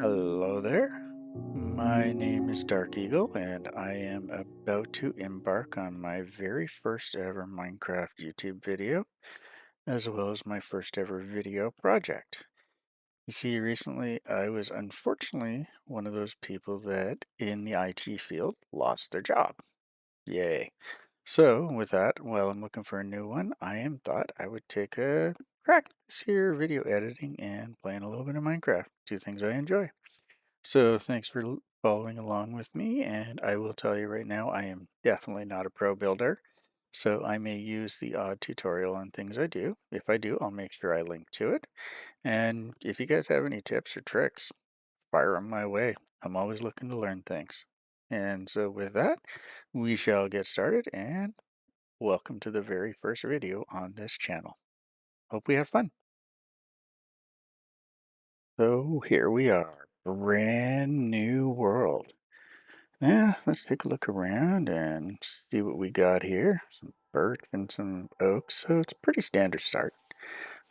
Hello there. My name is Dark Eagle, and I am about to embark on my very first ever Minecraft YouTube video, as well as my first ever video project. You see, recently I was unfortunately one of those people that in the IT field lost their job. Yay. So, with that, while I'm looking for a new one, I am thought I would take a crack at this here video editing and playing a little bit of Minecraft, two things I enjoy. So thanks for following along with me, and I will tell you right now, I am definitely not a pro builder, so I may use the odd tutorial on things I do. If I do, I'll make sure I link to it. And if you guys have any tips or tricks, fire them my way. I'm always looking to learn things. And so with that, we shall get started, and welcome to the very first video on this channel. Hope we have fun. So here we are, brand new world. Yeah, let's take a look around and see what we got here. Some birch and some oak, so it's a pretty standard start.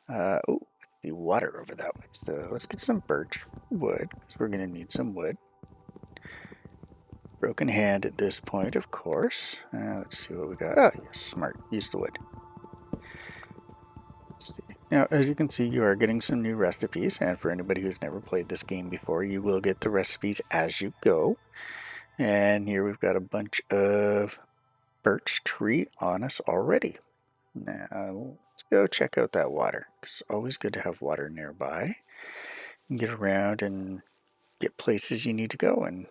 Oh, the water over that way. So let's get some birch wood, because we're going to need some wood. Broken hand at this point, of course. Let's see what we got. Oh, yes, smart. Use the wood. Let's see. Now, as you can see, you are getting some new recipes, and for anybody who's never played this game before, you will get the recipes as you go. And here we've got a bunch of birch tree on us already. Now, let's go check out that water. It's always good to have water nearby. You can get around and get places you need to go. And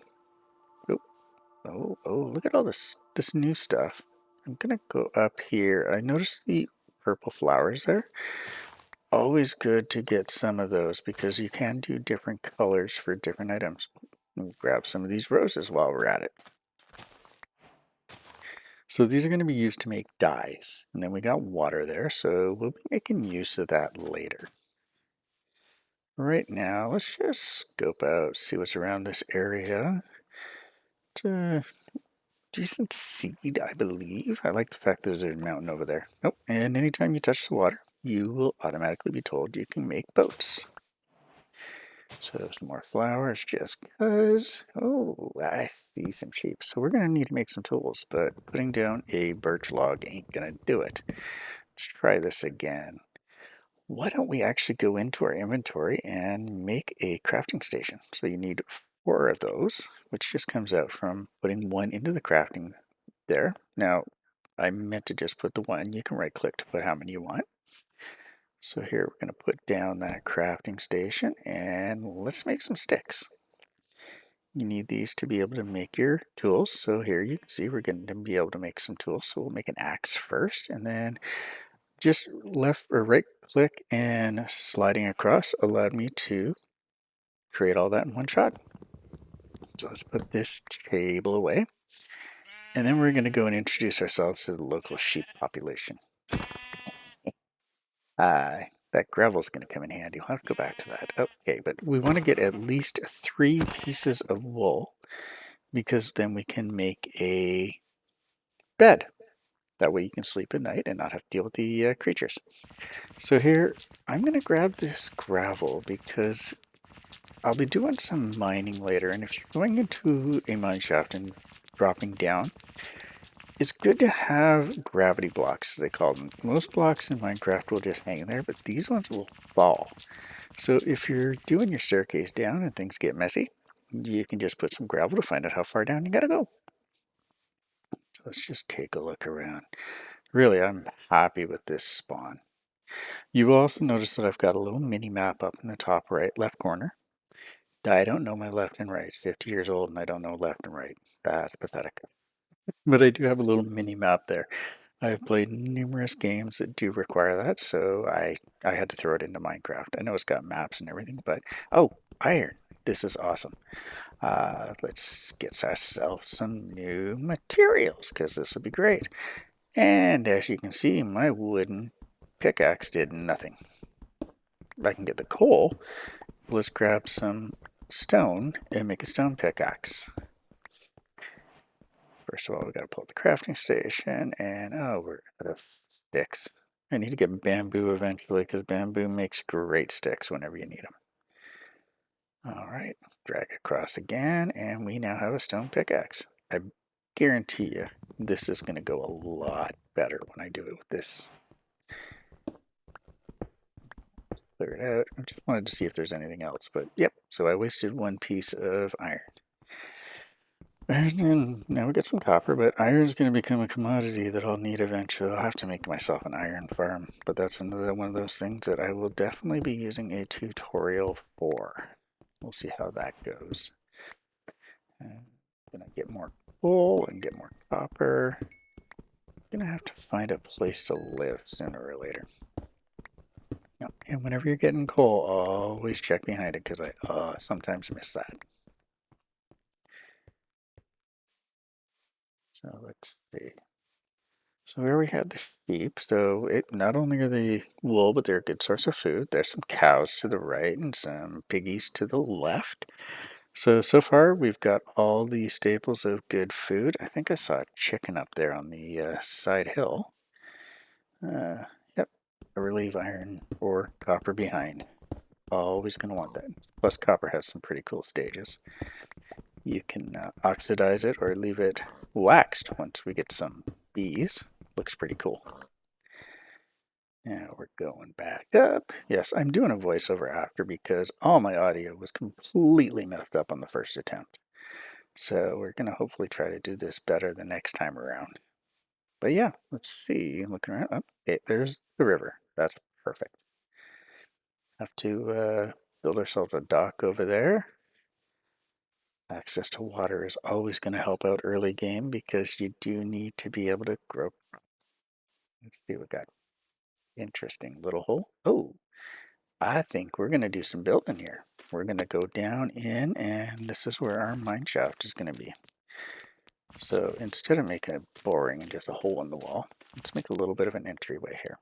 look at all this new stuff. I'm gonna go up here. I noticed the purple flowers there. Always good to get some of those because you can do different colors for different items. We'll grab some of these roses while we're at it. So these are going to be used to make dyes. And then we got water there, so we'll be making use of that later. Right now, let's just scope out, see what's around this area. It's a decent seed, I believe. I like the fact there's a mountain over there. Oh, and anytime you touch the water, you will automatically be told you can make boats. So some more flowers just because. Oh, I see some sheep. So we're going to need to make some tools, but putting down a birch log ain't going to do it. Let's try this again. Why don't we actually go into our inventory and make a crafting station? So you need 4 of those, which just comes out from putting 1 into the crafting there. Now, I meant to just put the 1. You can right click to put how many you want. So here we're going to put down that crafting station and let's make some sticks. You need these to be able to make your tools. So here you can see we're going to be able to make some tools. So we'll make an axe first, and then just left or right click and sliding across allowed me to create all that in one shot. So let's put this table away. And then we're going to go and introduce ourselves to the local sheep population. That gravel's going to come in handy. We'll have to go back to that. Okay, but we want to get at least 3 pieces of wool because then we can make a bed. That way you can sleep at night and not have to deal with the creatures. So here, I'm going to grab this gravel because I'll be doing some mining later. And if you're going into a mine shaft and dropping down, it's good to have gravity blocks, as they call them. Most blocks in Minecraft will just hang there, but these ones will fall. So if you're doing your staircase down and things get messy, you can just put some gravel to find out how far down you gotta go. So let's just take a look around. Really, I'm happy with this spawn. You will also notice that I've got a little mini map up in the top right left corner. I don't know my left and right. It's 50 years old and I don't know left and right. That's pathetic. But I do have a little mini map there. I've played numerous games that do require that, so I had to throw it into Minecraft. I know it's got maps and everything, but oh, iron. This is awesome. Let's get ourselves some new materials because this will be great. And as you can see, my wooden pickaxe did nothing. I can get the coal. Let's grab some stone and make a stone pickaxe. First of all, we got to pull up the crafting station, and oh, we're out of sticks. I need to get bamboo eventually because bamboo makes great sticks whenever you need them. All right, drag across again, and we now have a stone pickaxe. I guarantee you this is going to go a lot better when I do it with this. Clear it out. I just wanted to see if there's anything else, but yep, so I wasted one piece of iron. And then now we get some copper, but iron's going to become a commodity that I'll need eventually. I'll have to make myself an iron farm, but that's another one of those things that I will definitely be using a tutorial for. We'll see how that goes. And gonna get more coal and get more copper. Gonna have to find a place to live sooner or later. And whenever you're getting coal, always check behind it because I sometimes miss that. So let's see. So here we had the sheep. So it not only are they wool, but they're a good source of food. There's some cows to the right and some piggies to the left. So far we've got all the staples of good food. I think I saw a chicken up there on the side hill. Yep, I relieve iron or copper behind. Always going to want that. Plus copper has some pretty cool stages. You can oxidize it or leave it waxed once we get some bees. Looks pretty cool. Now we're going back up. Yes, I'm doing a voiceover after because all my audio was completely messed up on the first attempt. So we're going to hopefully try to do this better the next time around. But yeah, let's see. Looking around. Oh, okay, there's the river. That's perfect. Have to build ourselves a dock over there. Access to water is always going to help out early game because you do need to be able to grow. Let's see what we got. Interesting little hole. Oh, I think we're going to do some building here. We're going to go down in, and this is where our mine shaft is going to be. So instead of making it boring and just a hole in the wall, let's make a little bit of an entryway here.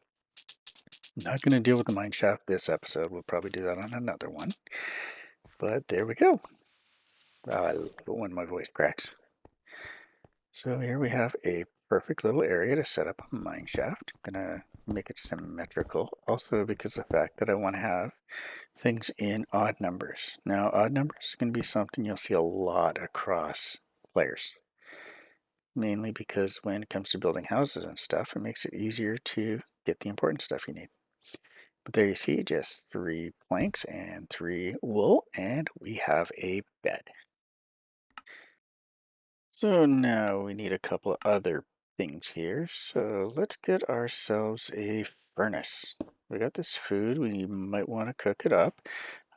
Not going to deal with the mine shaft this episode. We'll probably do that on another one. But there we go. I love it when my voice cracks. So here we have a perfect little area to set up a mine shaft. I'm going to make it symmetrical. Also because of the fact that I want to have things in odd numbers. Now odd numbers is going to be something you'll see a lot across players. Mainly because when it comes to building houses and stuff, it makes it easier to get the important stuff you need. But there you see, just 3 planks and 3 wool, and we have a bed. So now we need a couple of other things here. So let's get ourselves a furnace. We got this food, we might want to cook it up.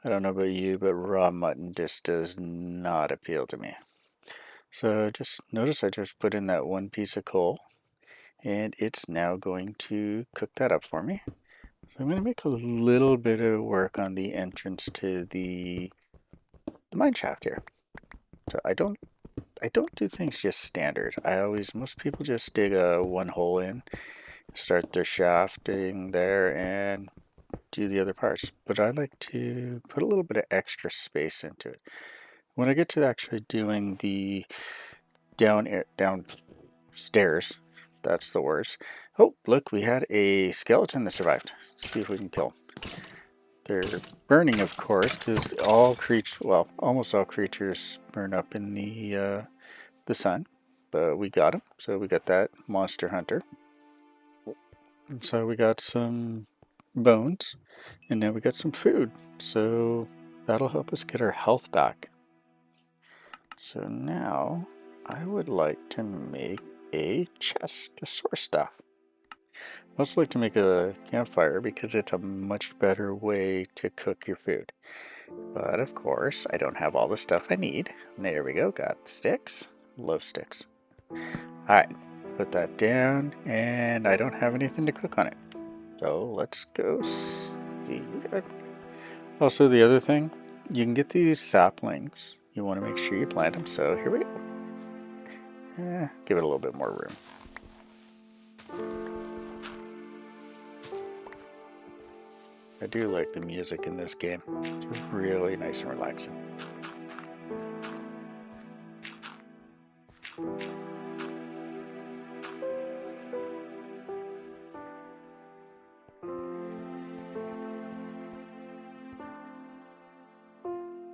I don't know about you, but raw mutton just does not appeal to me. So just notice I just put in that 1 piece of coal, and it's now going to cook that up for me. So I'm going to make a little bit of work on the entrance to the mine shaft here. So I don't do things just standard. Most people just dig a 1 hole in, start their shafting there, and do the other parts. But I like to put a little bit of extra space into it. When I get to actually doing the downstairs, that's the worst. Oh, look, we had a skeleton that survived. Let's see if we can kill him. They're burning, of course, because almost all creatures burn up in the sun. But we got him, so we got that monster hunter. And so we got some bones, and now we got some food. So that'll help us get our health back. So now I would like to make a chest to store stuff. I also like to make a campfire because it's a much better way to cook your food. But of course, I don't have all the stuff I need. There we go, got sticks. Love sticks. Alright, put that down, and I don't have anything to cook on it. So let's go see. Also, the other thing, you can get these saplings. You want to make sure you plant them, so here we go. Give it a little bit more room. I do like the music in this game. It's really nice and relaxing.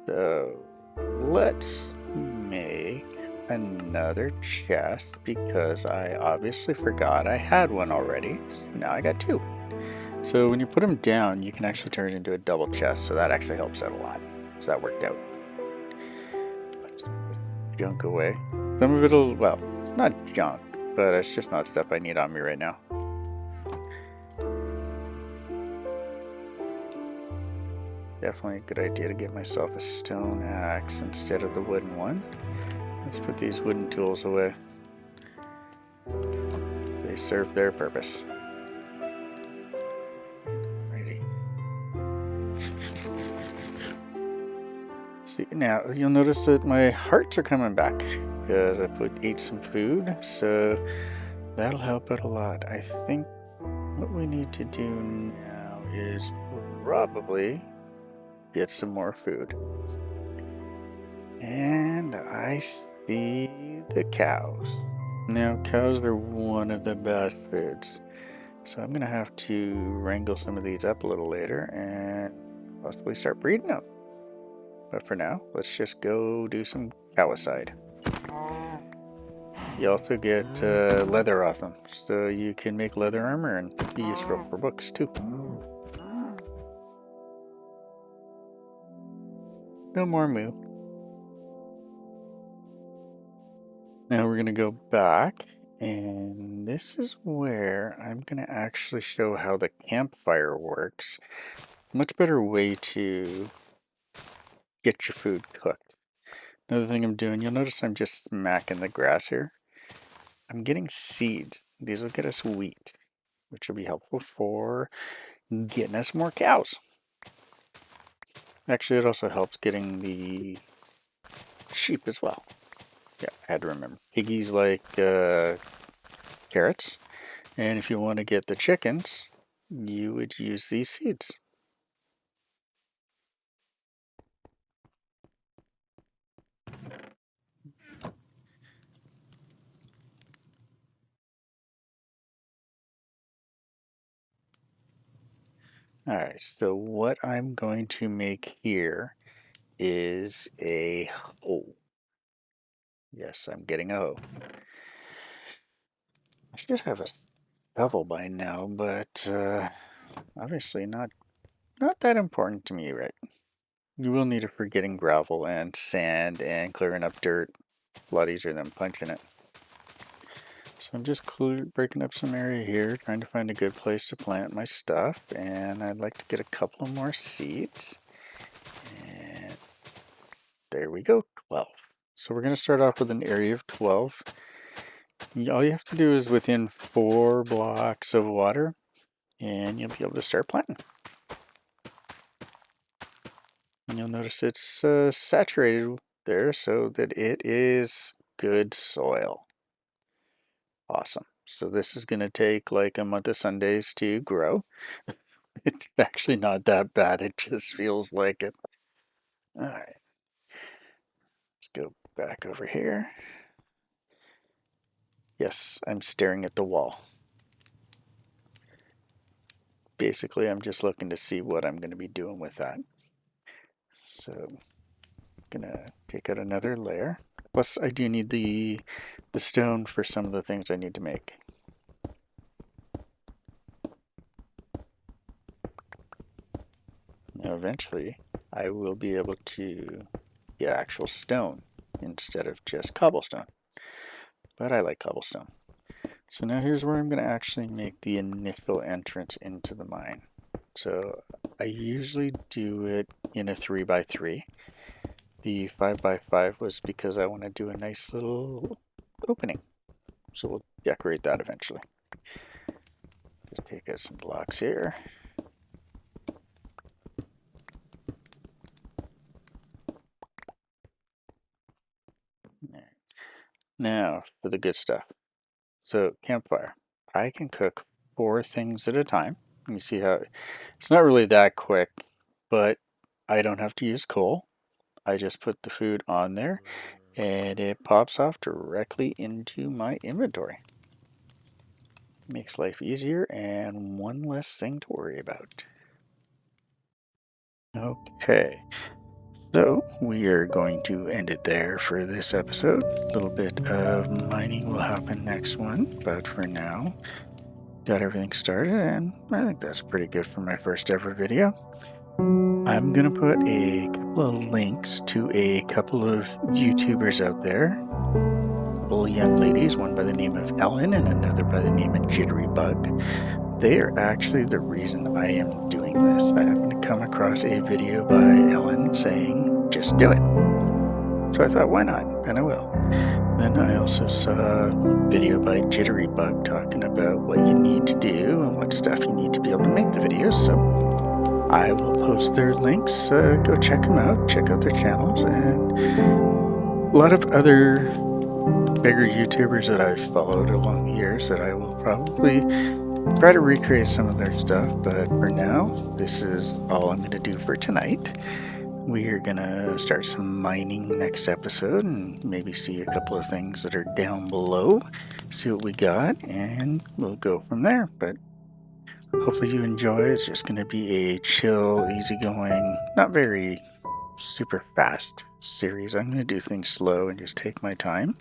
So let's make another chest because I obviously forgot I had one already. So now I got two. So when you put them down, you can actually turn it into a double chest. So that actually helps out a lot. So that worked out. Put some of this junk away. Some of it'll, well, it's not junk, but it's just not stuff I need on me right now. Definitely a good idea to get myself a stone axe instead of the wooden one. Let's put these wooden tools away. They serve their purpose. Righty. See, now you'll notice that my hearts are coming back because I ate some food, so that'll help out a lot. I think what we need to do now is probably get some more food. And I see the cows. Now, cows are one of the best foods. So I'm going to have to wrangle some of these up a little later and possibly start breeding them. But for now, let's just go do some cowicide. You also get leather off them, so you can make leather armor and be useful for books too. No more moo. Now we're going to go back, and this is where I'm going to actually show how the campfire works. Much better way to get your food cooked. Another thing I'm doing, you'll notice I'm just smacking the grass here. I'm getting seeds. These will get us wheat, which will be helpful for getting us more cows. Actually, it also helps getting the sheep as well. Yeah, I had to remember. Piggies like carrots. And if you want to get the chickens, you would use these seeds. Alright, so what I'm going to make here is a hoe. Yes, I'm getting a hoe. I should have a shovel by now, but obviously not that important to me, right? You will need it for getting gravel and sand and clearing up dirt. A lot easier than punching it. So I'm just breaking up some area here, trying to find a good place to plant my stuff, and I'd like to get a couple more seeds. And there we go, 12. So we're going to start off with an area of 12. All you have to do is within 4 blocks of water, and you'll be able to start planting. And you'll notice it's saturated there so that it is good soil. Awesome. So this is going to take like a month of Sundays to grow. It's actually not that bad. It just feels like it. All right. Let's go back over here. Yes, I'm staring at the wall. Basically, I'm just looking to see what I'm going to be doing with that. So I'm going to take out another layer. Plus, I do need the stone for some of the things I need to make. Now, eventually, I will be able to get actual stone instead of just cobblestone. But I like cobblestone. So now here's where I'm going to actually make the initial entrance into the mine. So I usually do it in a 3x3. The 5x5 was because I want to do a nice little opening. So we'll decorate that eventually. Just take out some blocks here. Now for the good stuff. So campfire. I can cook 4 things at a time. You see how it's not really that quick, but I don't have to use coal. I just put the food on there and it pops off directly into my inventory. Makes life easier and one less thing to worry about. Okay, So we are going to end it there for this episode. A little bit of mining will happen next one, but for now, got everything started, and I think that's pretty good for my first ever video. I'm going to put a couple of links to a couple of YouTubers out there. A couple of young ladies, one by the name of Ellen and another by the name of Jitterybug. They are actually the reason I am doing this. I happened to come across a video by Ellen saying, just do it. So I thought, why not? And I will. Then I also saw a video by Jitterybug talking about what you need to do and what stuff you need to be able to make the videos. So I will post their links. Go check them out. Check out their channels. And a lot of other bigger YouTubers that I've followed along the years that I will probably try to recreate some of their stuff. But for now, this is all I'm going to do for tonight. We are going to start some mining next episode and maybe see a couple of things that are down below, see what we got, and we'll go from there. But hopefully you enjoy. It's just going to be a chill, easygoing, not very super fast series. I'm going to do things slow and just take my time.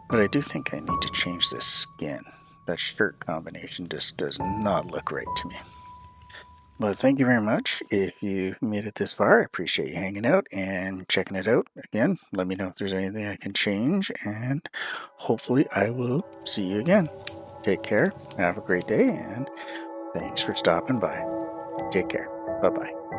But I do think I need to change this skin. That shirt combination just does not look right to me. Well, thank you very much. If you made it this far, I appreciate you hanging out and checking it out. Again, let me know if there's anything I can change, and hopefully I will see you again. Take care, have a great day, and thanks for stopping by. Take care. Bye-bye.